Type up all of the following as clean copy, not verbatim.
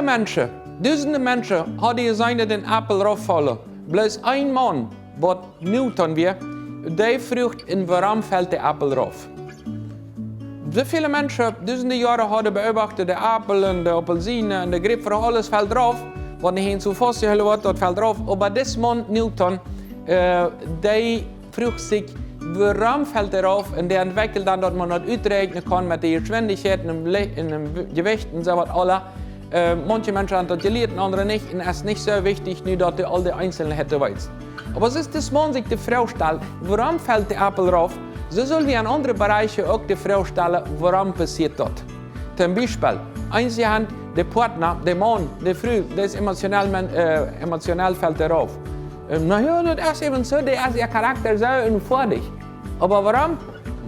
Menschen, duizenden Menschen, hadden seine den Apfel rauffallen. Bloß ein Mann, was Newton wir, der frucht in warum fällt der Apfel rauf. So viele Menschen, duizenden Jahre haben beobachtet, der Apfel und der Apfelsine und der Grapefrucht, alles fällt drauf. Wat niet eens zo vastgehouden wordt, dat valt drauf. Aber dieser Mann, Newton, der fragt sich, warum fällt er auf? Und der entwickelt dann, dass man das ausrechnen kann mit der Geschwindigkeit, in dem Gewicht und so was alle. Manche Menschen haben das gelernt, andere nicht. Und es ist nicht so wichtig, nur dass du all die Einzelheiten weißt. Aber es ist das Mann sich die Frage stellt, warum fällt der Apfel drauf? So soll wir in anderen Bereichen auch die Frage stellen, warum passiert das? Zum Beispiel, einzige Hand, der Partner, der Mann, der Frau, der ist emotional fällt darauf. Naja, das ist eben so, der ist ihr Charakter so und fertig. Aber warum?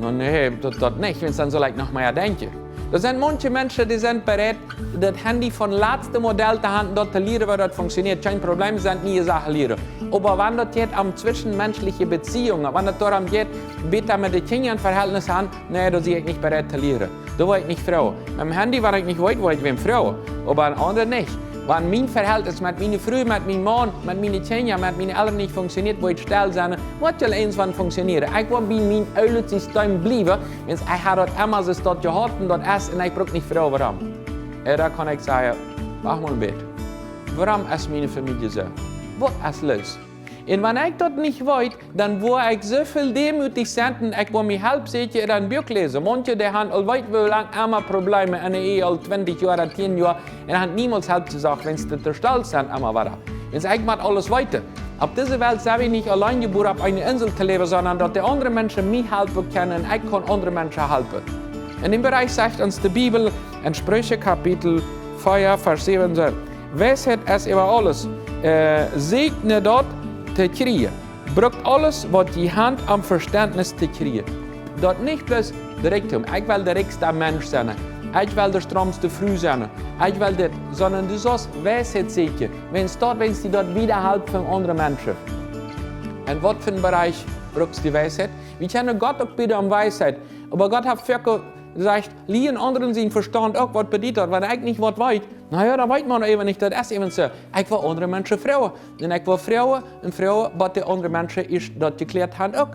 No, nee, das nicht, wenn es dann so leicht noch mehr denke. Da sind manche Menschen, die sind bereit, das Handy von letztem Modell zu haben, dort zu lernen, wie das funktioniert. Kein Problem, sind nie Sachen lernen. Aber wenn das geht um zwischenmenschliche Beziehungen, wenn das darum geht, bitte mit den Kindern Verhältnis haben, nee, da bin ich nicht bereit zu lernen. Da war ich nicht Frau. Mit dem Handy war ich nicht weit, wo ich bin Frau. Aber ein anderer nicht. Wenn mein Verhältnis mit meiner Frau, mit meinem Mann, mit meinen Kindern, mit meinen Eltern nicht funktioniert, wo ich still sein, was soll irgendwann funktionieren? Ich will bei meinem alten System bleiben, wenn ich habe das immer so dort gehalten, dort ist und ich brauche nicht Frau. Warum? Da kann ich sagen, mach mal ein Bild. Warum ist meine Familie so? Was ist los? Und wenn ich das nicht weiß, dann war ich so viel demütig senden, ich will mich helfen, seht ihr, in ein Buch lesen. Manche, die haben all weit lang immer Probleme in der Ehe, all 20 Jahre, 10 Jahre, und haben niemals Hilfe gesagt, wenn sie stolz sind, immer weiter. Und ich mache alles weiter. Auf dieser Welt habe ich nicht allein geboren, auf einer Insel zu leben, sondern dass die anderen Menschen mir helfen können, und ich kann anderen Menschen helfen. In dem Bereich sagt uns die Bibel in Sprüche Kapitel 4, Vers 7, Weisheit ist über alles, segne dort, te kriegen. Braucht alles, was die Hand am Verständnis te kriegen. Dort nicht bloß direkt um. Ich will der reichste Mensch sein. Ich will der stromste Frau sein. Ich will das. Sondern du sollst Weisheit sicher. Wenn sie dort wieder helfen von anderen Menschen. Und was für einen Bereich brauchst du die Weisheit? Wir kennen Gott auch bitte um Weisheit. Aber Gott hat wirklich gesagt, lieben anderen seinen Verstand auch, was bedeutet. Wenn ich nicht was weiß, naja, dann weiß man eben nicht, das ist eben so. Ich will andere Menschen Frauen. Und ich will Frauen, was die anderen Menschen ist, dort geklärt haben auch.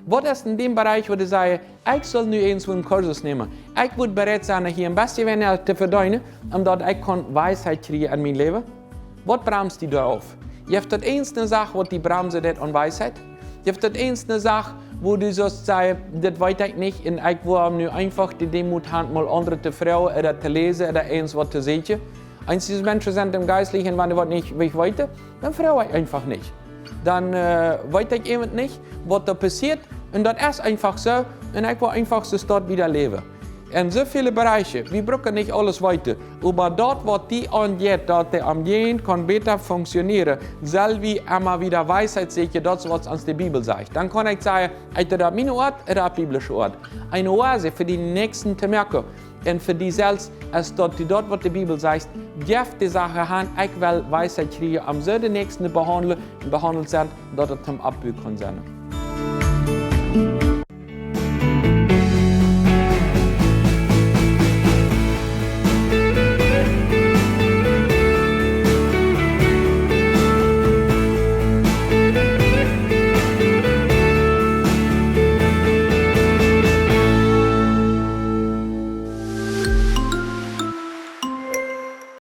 Was ist in dem Bereich, wo ich sage, ich soll nur so einen Kurs nehmen. Ich würde bereit sein, hier ein bisschen weniger zu verdienen, damit ich Weisheit kriegen in mein Leben. Was bremst die darauf? Je hebt dat eens eine Sache, was die bremsen das an Weisheit. Je hebt dat eens eine Sache, wo du sollst sagen, das weiß ich nicht, und ich will nur einfach die Demut haben, mal andere zu fragen, oder zu lesen, oder eins was zu sehen. Einzige Menschen sind im Geistlichen, wenn ich nicht weiter, dann frage ich einfach nicht. Dann weiß ich eben nicht, was da passiert, und das ist einfach so, und ich will einfach so dort wieder leben. In so viele Bereiche, wir brauchen nicht alles weiter, aber dort, wo die angeht, dort der am Gehen kann besser funktionieren, soll wir immer wieder Weisheit sehen, das, was uns die Bibel sagt. Dann kann ich sagen, entweder mein Ort oder ein biblischer Ort. Eine Oase für die Nächsten zu merken. Und für die selbst, als dort, was die Bibel sagt, die Sache haben, ich will Weisheit kriegen, am so den Nächsten behandelt sind, dass es zum Abbügeln kann sein.